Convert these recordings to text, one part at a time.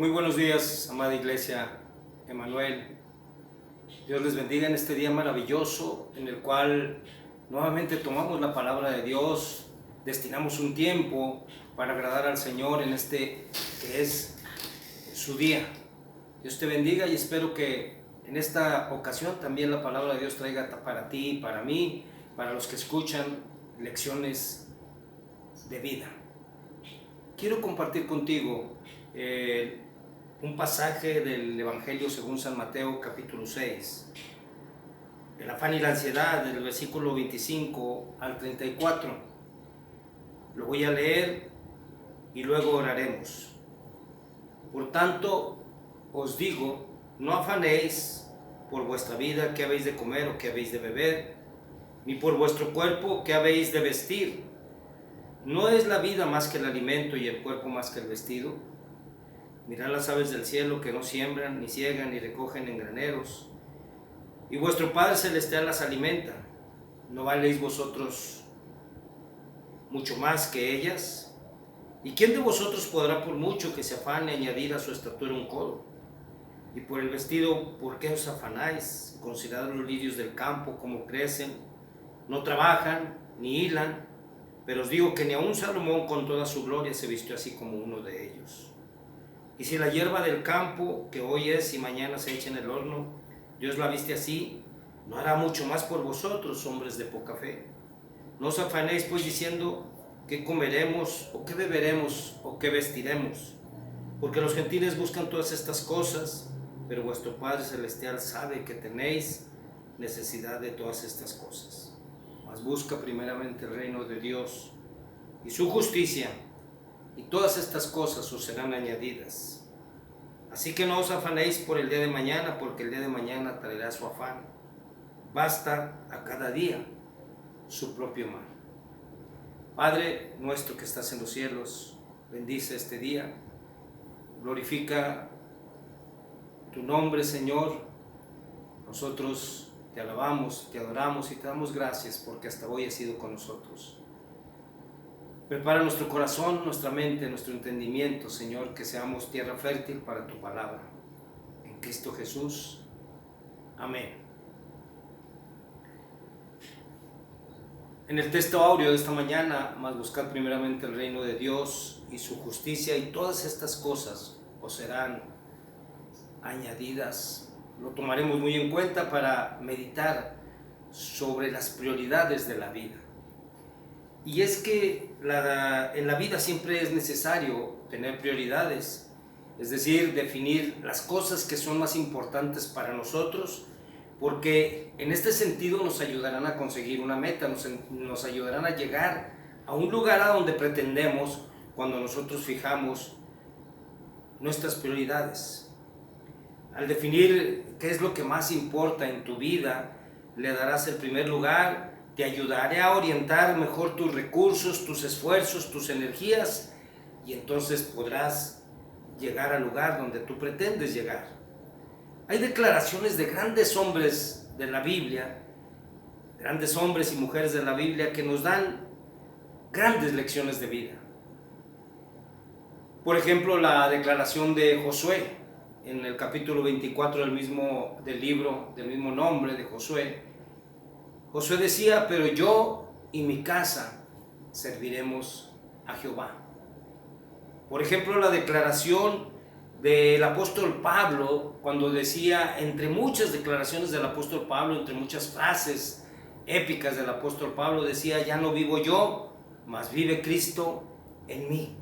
Muy buenos días, amada Iglesia Emanuel. Dios les bendiga en este día maravilloso en el cual nuevamente tomamos la palabra de Dios, destinamos un tiempo para agradar al Señor en este que es su día. Dios te bendiga y espero que en esta ocasión también la palabra de Dios traiga para ti, para mí, para los que escuchan, lecciones de vida. Quiero compartir contigo un pasaje del Evangelio según San Mateo capítulo 6, el afán y la ansiedad, del versículo 25 al 34. Lo voy a leer y luego oraremos. Por tanto, os digo, no afanéis por vuestra vida qué habéis de comer o qué habéis de beber, ni por vuestro cuerpo qué habéis de vestir. ¿No es la vida más que el alimento y el cuerpo más que el vestido? Mirad las aves del cielo que no siembran, ni ciegan, ni recogen en graneros, y vuestro Padre Celestial las alimenta. ¿No valéis vosotros mucho más que ellas? ¿Y quién de vosotros podrá, por mucho que se afane, añadir a su estatura un codo? Y por el vestido, ¿por qué os afanáis? Considerad los lirios del campo, cómo crecen, no trabajan, ni hilan, pero os digo que ni aun Salomón con toda su gloria se vistió así como uno de ellos. Y si la hierba del campo, que hoy es y mañana se echa en el horno, Dios la viste así, ¿no hará mucho más por vosotros, hombres de poca fe? No os afanéis pues diciendo, ¿qué comeremos, o qué beberemos, o qué vestiremos? Porque los gentiles buscan todas estas cosas, pero vuestro Padre Celestial sabe que tenéis necesidad de todas estas cosas. Mas busca primeramente el reino de Dios y su justicia, y todas estas cosas os serán añadidas. Así que no os afanéis por el día de mañana, porque el día de mañana traerá su afán. Basta a cada día su propio mal. Padre nuestro que estás en los cielos, bendice este día, glorifica tu nombre, Señor. Nosotros te alabamos, te adoramos y te damos gracias porque hasta hoy has sido con nosotros. Prepara nuestro corazón, nuestra mente, nuestro entendimiento, Señor, que seamos tierra fértil para tu palabra. En Cristo Jesús. Amén. En el texto áureo de esta mañana, mas buscad primeramente el reino de Dios y su justicia, y todas estas cosas os serán añadidas. Lo tomaremos muy en cuenta para meditar sobre las prioridades de la vida. Y es que en la vida siempre es necesario tener prioridades, es decir, definir las cosas que son más importantes para nosotros, porque en este sentido nos ayudarán a conseguir una meta, nos ayudarán a llegar a un lugar a donde pretendemos cuando nosotros fijamos nuestras prioridades. Al definir qué es lo que más importa en tu vida, le darás el primer lugar. Te ayudaré a orientar mejor tus recursos, tus esfuerzos, tus energías, y entonces podrás llegar al lugar donde tú pretendes llegar. Hay declaraciones de grandes hombres de la Biblia, grandes hombres y mujeres de la Biblia que nos dan grandes lecciones de vida. Por ejemplo, la declaración de Josué en el capítulo 24 del mismo nombre de Josué. Josué decía, pero yo y mi casa serviremos a Jehová. Por ejemplo, la declaración del apóstol Pablo, cuando decía, entre muchas declaraciones del apóstol Pablo, entre muchas frases épicas del apóstol Pablo, decía, ya no vivo yo, mas vive Cristo en mí.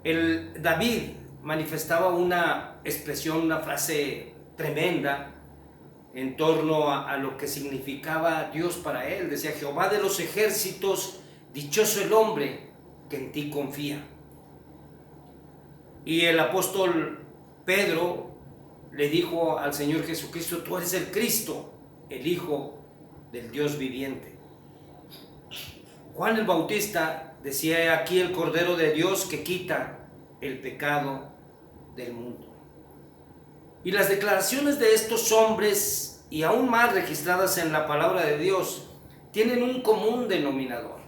David manifestaba una expresión, una frase tremenda, en torno a lo que significaba Dios para él. Decía, Jehová de los ejércitos, dichoso el hombre que en ti confía. Y el apóstol Pedro le dijo al Señor Jesucristo, tú eres el Cristo, el Hijo del Dios viviente. Juan el Bautista decía, aquí el Cordero de Dios que quita el pecado del mundo. Y las declaraciones de estos hombres, y aún más registradas en la palabra de Dios, tienen un común denominador.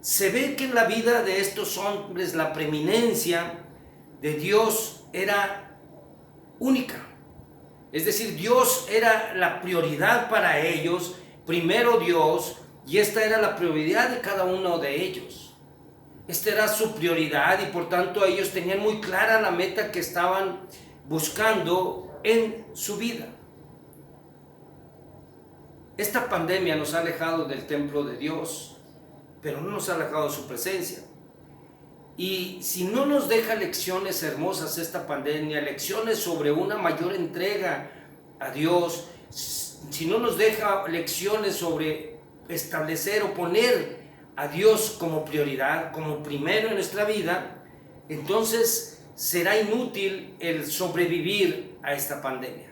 se ve que en la vida de estos hombres la preeminencia de Dios era única. Es decir, Dios era la prioridad para ellos, primero Dios, y esta era la prioridad de cada uno de ellos. Esta era su prioridad y por tanto ellos tenían muy clara la meta que estaban buscando en su vida. Esta pandemia nos ha alejado del templo de Dios, pero no nos ha alejado de su presencia. Y si no nos deja lecciones hermosas esta pandemia, lecciones sobre una mayor entrega a Dios, si no nos deja lecciones sobre establecer o poner a Dios como prioridad, como primero en nuestra vida, entonces será inútil el sobrevivir a esta pandemia.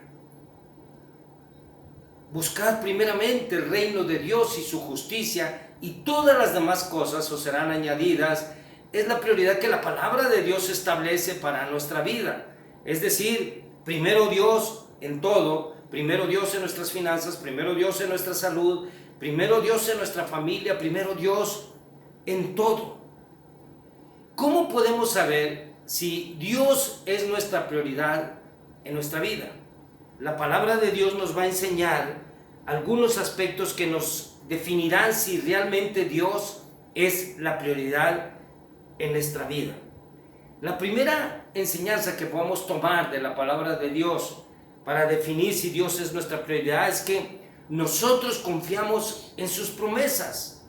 Buscad primeramente el reino de Dios y su justicia, y todas las demás cosas os serán añadidas. Es la prioridad que la palabra de Dios establece para nuestra vida. Es decir, primero Dios en todo, primero Dios en nuestras finanzas, primero Dios en nuestra salud, primero Dios en nuestra familia, primero Dios en todo. ¿Cómo podemos saber si Dios es nuestra prioridad en nuestra vida? La palabra de Dios nos va a enseñar algunos aspectos que nos definirán si realmente Dios es la prioridad en nuestra vida. La primera enseñanza que podemos tomar de la palabra de Dios para definir si Dios es nuestra prioridad es que nosotros confiamos en sus promesas.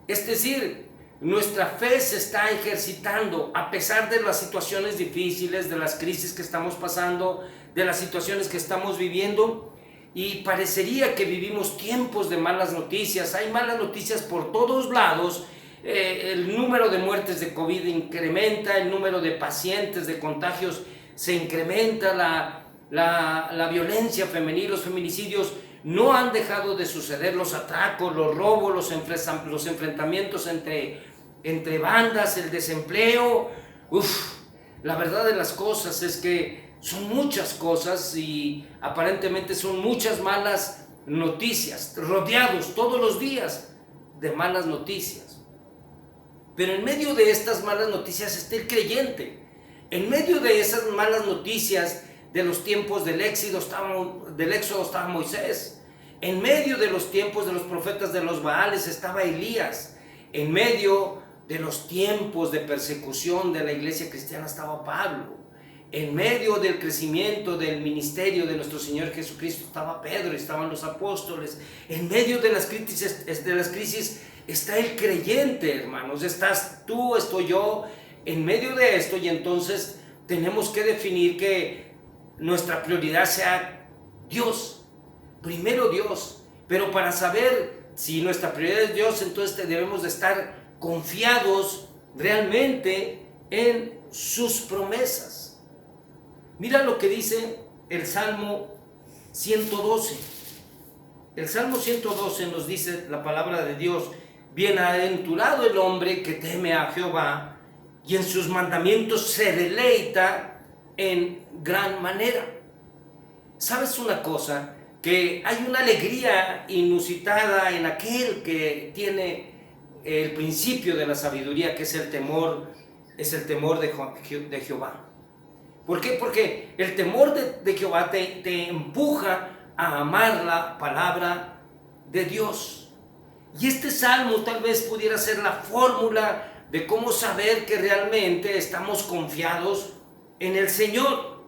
Es decir, nuestra fe se está ejercitando a pesar de las situaciones difíciles, de las crisis que estamos pasando, de las situaciones que estamos viviendo, y parecería que vivimos tiempos de malas noticias. Hay malas noticias por todos lados. El número de muertes de COVID incrementa, el número de pacientes de contagios se incrementa, la violencia femenil, los feminicidios no han dejado de suceder, los atracos, los robos, los enfrentamientos entre bandas, el desempleo. La verdad de las cosas es que son muchas cosas y aparentemente son muchas malas noticias, rodeados todos los días de malas noticias. Pero en medio de estas malas noticias está el creyente. En medio de esas malas noticias de los tiempos del Éxodo estaba Moisés. En medio de los tiempos de los profetas de los Baales estaba Elías. En medio de los tiempos de persecución de la iglesia cristiana estaba Pablo. En medio del crecimiento del ministerio de nuestro Señor Jesucristo estaba Pedro, estaban los apóstoles. En medio de las crisis está el creyente, hermanos. Estás tú, estoy yo, en medio de esto, y entonces tenemos que definir que nuestra prioridad sea Dios, primero Dios. Pero para saber si nuestra prioridad es Dios, entonces debemos de estar confiados realmente en sus promesas. Mira lo que dice el Salmo 112. El Salmo 112 nos dice la palabra de Dios: bienaventurado el hombre que teme a Jehová y en sus mandamientos se deleita en gran manera. ¿Sabes una cosa? Que hay una alegría inusitada en aquel que tiene el principio de la sabiduría, que es el temor de Jehová. ¿Por qué? Porque el temor de Jehová te empuja a amar la palabra de Dios. Y este salmo tal vez pudiera ser la fórmula de cómo saber que realmente estamos confiados en el Señor.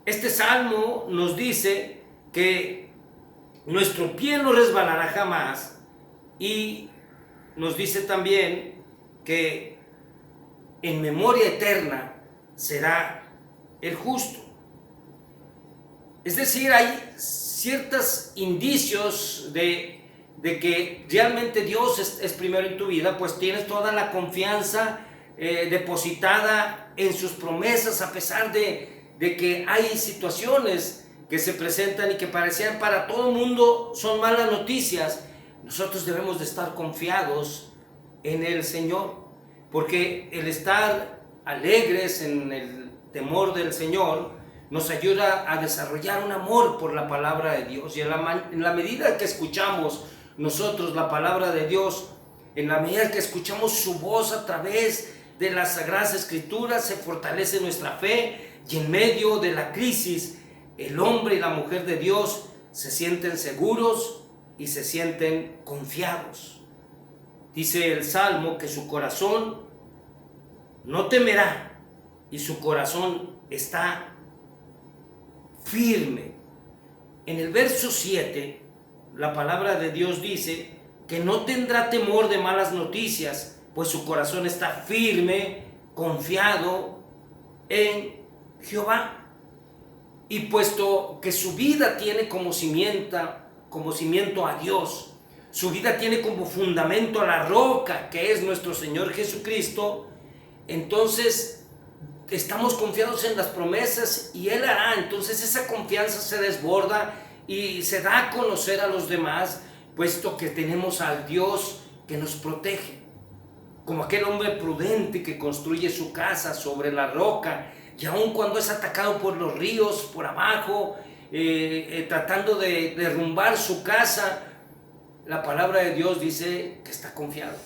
Este salmo nos dice que nuestro pie no resbalará jamás, y nos dice también que en memoria eterna será el justo. Es decir, hay ciertos indicios de que realmente Dios es primero en tu vida, pues tienes toda la confianza depositada en sus promesas, a pesar de que hay situaciones que se presentan y que parecían para todo el mundo son malas noticias. Nosotros debemos de estar confiados en el Señor, porque el estar alegres en el temor del Señor nos ayuda a desarrollar un amor por la palabra de Dios. Y en la medida que escuchamos nosotros la palabra de Dios, En la medida que escuchamos su voz a través de las Sagradas Escrituras, se fortalece nuestra fe, y en medio de la crisis, el hombre y la mujer de Dios se sienten seguros y se sienten confiados. Dice el Salmo que su corazón no temerá y su corazón está firme. En el verso 7, la palabra de Dios dice que no tendrá temor de malas noticias, pues su corazón está firme, confiado en Jehová. Y puesto que su vida tiene como cimiento a Dios, su vida tiene como fundamento a la roca que es nuestro Señor Jesucristo, entonces estamos confiados en las promesas y Él hará. Entonces esa confianza se desborda y se da a conocer a los demás, puesto que tenemos al Dios que nos protege, como aquel hombre prudente que construye su casa sobre la roca, y aun cuando es atacado por los ríos por abajo, tratando de derrumbar su casa, la palabra de Dios dice que está confiado.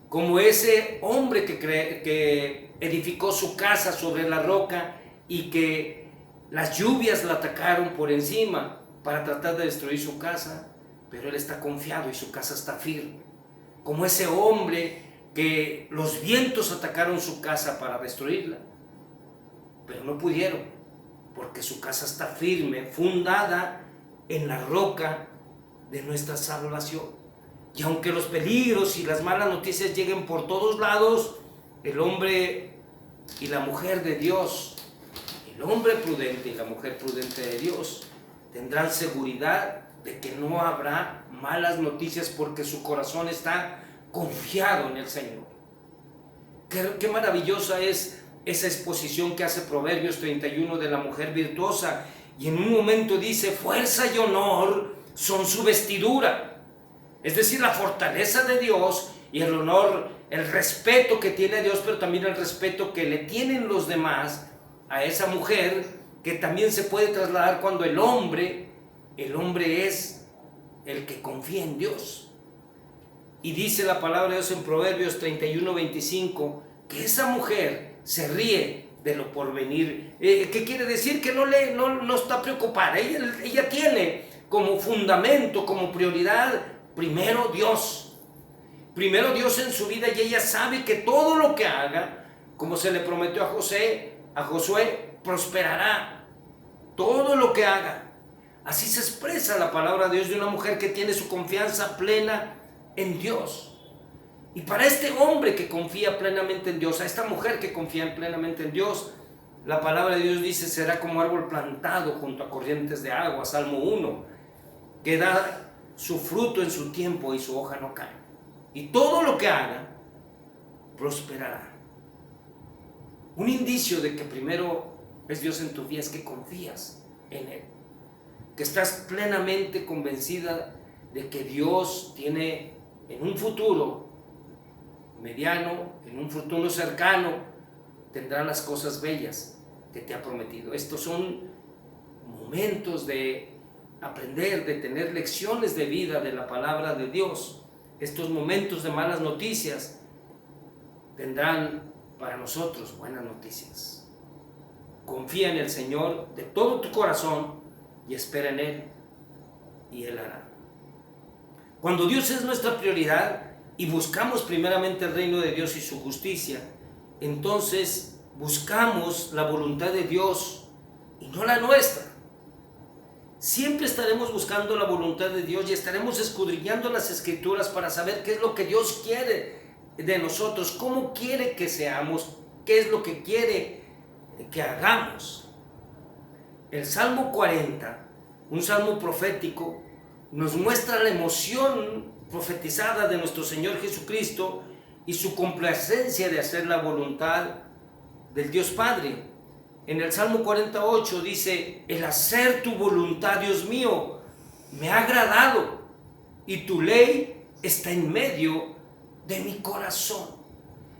Como ese hombre que edificó su casa sobre la roca y que las lluvias la atacaron por encima para tratar de destruir su casa, pero él está confiado y su casa está firme. Como ese hombre que los vientos atacaron su casa para destruirla, pero no pudieron, porque su casa está firme, fundada en la roca de nuestra salvación. Y aunque los peligros y las malas noticias lleguen por todos lados, el hombre y la mujer de Dios, el hombre prudente y la mujer prudente de Dios, tendrán seguridad de que no habrá malas noticias, porque su corazón está confiado en el Señor. Qué maravillosa es esa exposición que hace Proverbios 31 de la mujer virtuosa. Y en un momento dice: fuerza y honor son su vestidura. Es decir, la fortaleza de Dios y el honor, el respeto que tiene Dios, pero también el respeto que le tienen los demás a esa mujer, que también se puede trasladar cuando el hombre es el que confía en Dios. Y dice la palabra de Dios en Proverbios 31:25 que esa mujer se ríe de lo porvenir. ¿Qué quiere decir? Que no está preocupada. Ella tiene como fundamento, como prioridad, primero Dios. Primero Dios en su vida, y ella sabe que todo lo que haga, como se le prometió a Josué, prosperará. Todo lo que haga. Así se expresa la palabra de Dios de una mujer que tiene su confianza plena en Dios. Y para este hombre que confía plenamente en Dios, a esta mujer que confía plenamente en Dios, la palabra de Dios dice: será como árbol plantado junto a corrientes de agua, Salmo 1, que da su fruto en su tiempo y su hoja no cae. Y todo lo que haga, prosperará. Un indicio de que primero es Dios en tu vida es que confías en Él, que estás plenamente convencida de que Dios tiene en un futuro mediano, en un futuro cercano, tendrá las cosas bellas que te ha prometido. Estos son momentos de aprender, de tener lecciones de vida de la palabra de Dios. Estos momentos de malas noticias tendrán para nosotros buenas noticias. Confía en el Señor de todo tu corazón y espera en Él, y Él hará. Cuando Dios es nuestra prioridad y buscamos primeramente el reino de Dios y su justicia, entonces buscamos la voluntad de Dios y no la nuestra. Siempre estaremos buscando la voluntad de Dios y estaremos escudriñando las Escrituras para saber qué es lo que Dios quiere de nosotros, cómo quiere que seamos, qué es lo que quiere que hagamos. El Salmo 40, un salmo profético, nos muestra la emoción profetizada de nuestro Señor Jesucristo y su complacencia de hacer la voluntad del Dios Padre. En el Salmo 48 dice: el hacer tu voluntad, Dios mío, me ha agradado, y tu ley está en medio de mi corazón.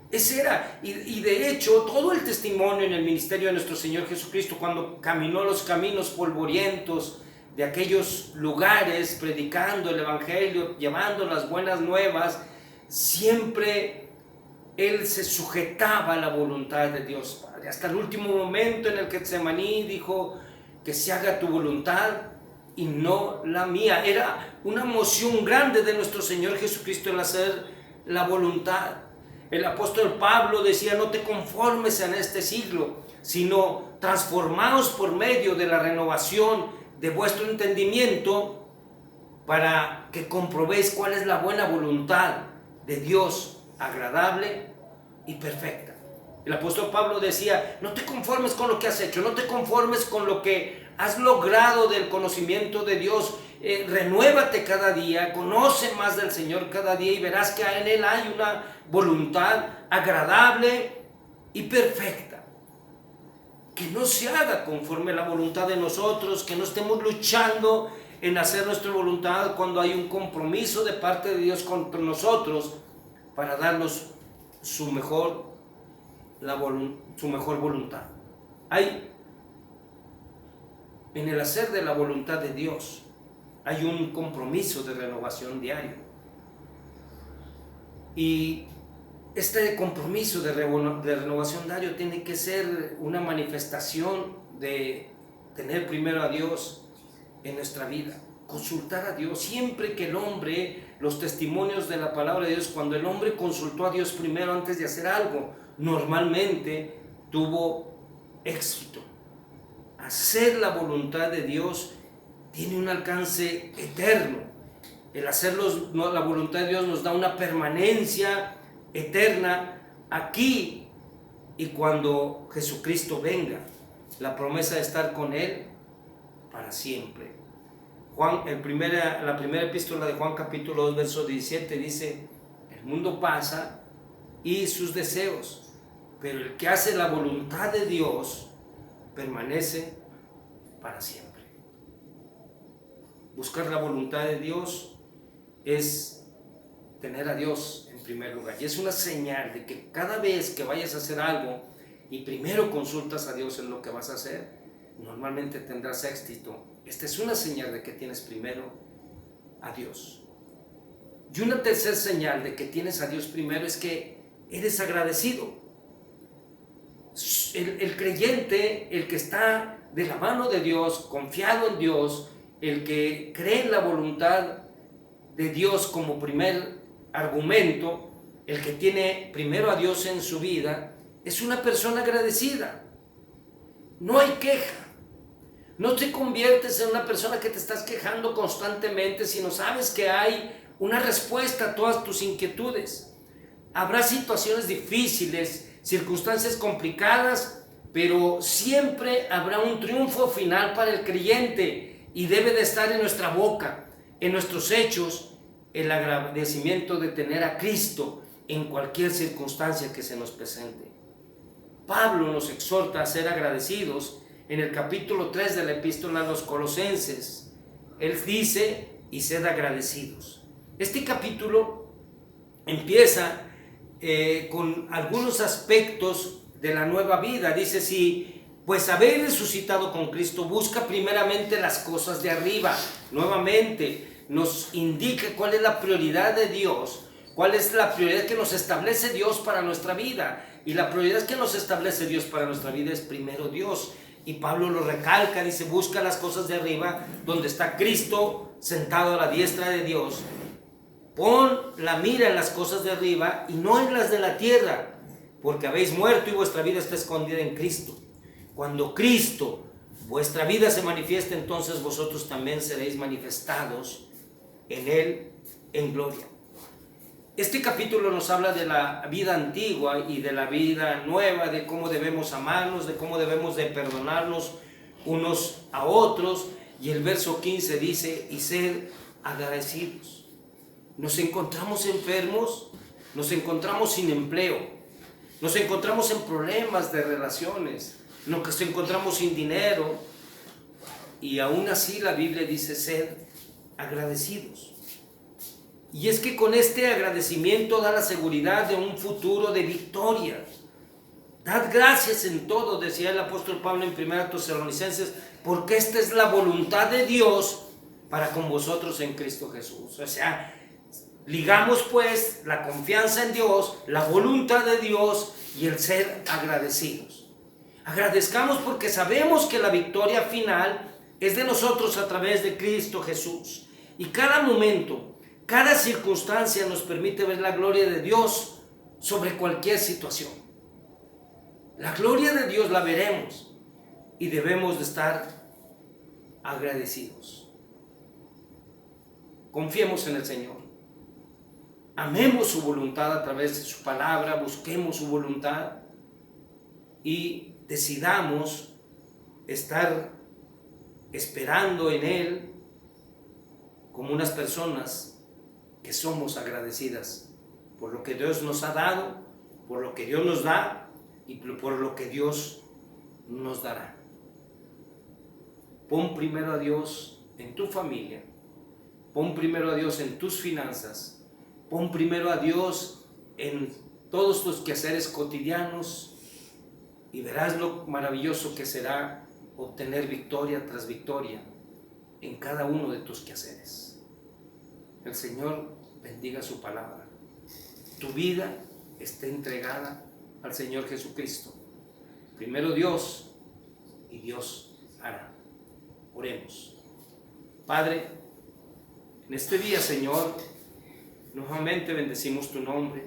Ese era, y de hecho, todo el testimonio en el ministerio de nuestro Señor Jesucristo, cuando caminó los caminos polvorientos de aquellos lugares, predicando el Evangelio, llevando las buenas nuevas, siempre él se sujetaba a la voluntad de Dios Padre. Hasta el último momento en el que Getsemaní dijo que se haga tu voluntad y no la mía. Era una emoción grande de nuestro Señor Jesucristo el hacer la voluntad. El apóstol Pablo decía: no te conformes en este siglo, sino transformaos por medio de la renovación de vuestro entendimiento, para que comprobéis cuál es la buena voluntad de Dios, agradable y perfecta. El apóstol Pablo decía: no te conformes con lo que has hecho, no te conformes con lo que has logrado del conocimiento de Dios. Renuévate cada día, conoce más del Señor cada día y verás que en Él hay una voluntad agradable y perfecta. Que no se haga conforme a la voluntad de nosotros, que no estemos luchando en hacer nuestra voluntad cuando hay un compromiso de parte de Dios contra nosotros para darnos su mejor voluntad. En el hacer de la voluntad de Dios hay un compromiso de renovación diario. Y este compromiso de renovación diario tiene que ser una manifestación de tener primero a Dios en nuestra vida, consultar a Dios. Siempre que el hombre, los testimonios de la palabra de Dios, cuando el hombre consultó a Dios primero antes de hacer algo, normalmente tuvo éxito. Hacer la voluntad de Dios tiene un alcance eterno. El hacer la voluntad de Dios nos da una permanencia eterna aquí y cuando Jesucristo venga. La promesa de estar con Él para siempre. La primera epístola de Juan capítulo 2 verso 17 dice: el mundo pasa y sus deseos, pero el que hace la voluntad de Dios permanece para siempre. Buscar la voluntad de Dios es tener a Dios en primer lugar, y es una señal de que cada vez que vayas a hacer algo y primero consultas a Dios en lo que vas a hacer, normalmente tendrás éxito. Esta es una señal de que tienes primero a Dios. Y una tercera señal de que tienes a Dios primero es que eres agradecido. El creyente, el que está de la mano de Dios, confiado en Dios, el que cree en la voluntad de Dios como primer argumento, el que tiene primero a Dios en su vida, es una persona agradecida. No hay queja. No te conviertes en una persona que te estás quejando constantemente, sino sabes que hay una respuesta a todas tus inquietudes. Habrá situaciones difíciles, circunstancias complicadas, pero siempre habrá un triunfo final para el creyente, y debe de estar en nuestra boca, en nuestros hechos, el agradecimiento de tener a Cristo en cualquier circunstancia que se nos presente. Pablo nos exhorta a ser agradecidos en el capítulo 3 de la epístola a los Colosenses. Él dice: y sed agradecidos. Este capítulo empieza con algunos aspectos de la nueva vida. Dice: si pues habéis resucitado con Cristo, busca primeramente las cosas de arriba. Nuevamente nos indica cuál es la prioridad de Dios, cuál es la prioridad que nos establece Dios para nuestra vida. Y la prioridad que nos establece Dios para nuestra vida es primero Dios. Y Pablo lo recalca, dice: busca las cosas de arriba, donde está Cristo sentado a la diestra de Dios. Pon la mira en las cosas de arriba y no en las de la tierra, porque habéis muerto y vuestra vida está escondida en Cristo. Cuando Cristo, vuestra vida, se manifieste, entonces vosotros también seréis manifestados en Él en gloria. Este capítulo nos habla de la vida antigua y de la vida nueva, de cómo debemos amarnos, de cómo debemos de perdonarnos unos a otros. Y el verso 15 dice: y ser agradecidos. Nos encontramos enfermos, nos encontramos sin empleo, nos encontramos en problemas de relaciones, nos encontramos sin dinero, y aún así la Biblia dice: ser agradecidos. Y es que con este agradecimiento da la seguridad de un futuro de victoria. Dad gracias en todo, decía el apóstol Pablo en 1 Tesalonicenses, porque esta es la voluntad de Dios para con vosotros en Cristo Jesús. O sea, Ligamos pues la confianza en Dios, la voluntad de Dios y el ser agradecidos. Agradezcamos porque sabemos que la victoria final es de nosotros a través de Cristo Jesús. Y cada momento, cada circunstancia nos permite ver la gloria de Dios sobre cualquier situación. La gloria de Dios la veremos y debemos de estar agradecidos. Confiemos en el Señor. Amemos su voluntad a través de su palabra, busquemos su voluntad y decidamos estar esperando en Él como unas personas que somos agradecidas por lo que Dios nos ha dado, por lo que Dios nos da y por lo que Dios nos dará. Pon primero a Dios en tu familia, pon primero a Dios en tus finanzas, pon primero a Dios en todos tus quehaceres cotidianos y verás lo maravilloso que será obtener victoria tras victoria en cada uno de tus quehaceres. El Señor bendiga su palabra. Tu vida está entregada al Señor Jesucristo. Primero Dios y Dios hará. Oremos. Padre, en este día, Señor, nuevamente bendecimos tu nombre,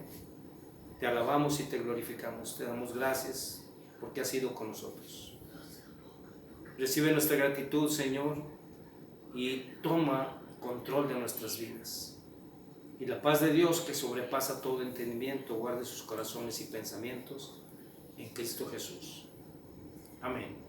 te alabamos y te glorificamos, te damos gracias porque has sido con nosotros. Recibe nuestra gratitud, Señor, y toma control de nuestras vidas. Y la paz de Dios, que sobrepasa todo entendimiento, guarde sus corazones y pensamientos en Cristo Jesús. Amén.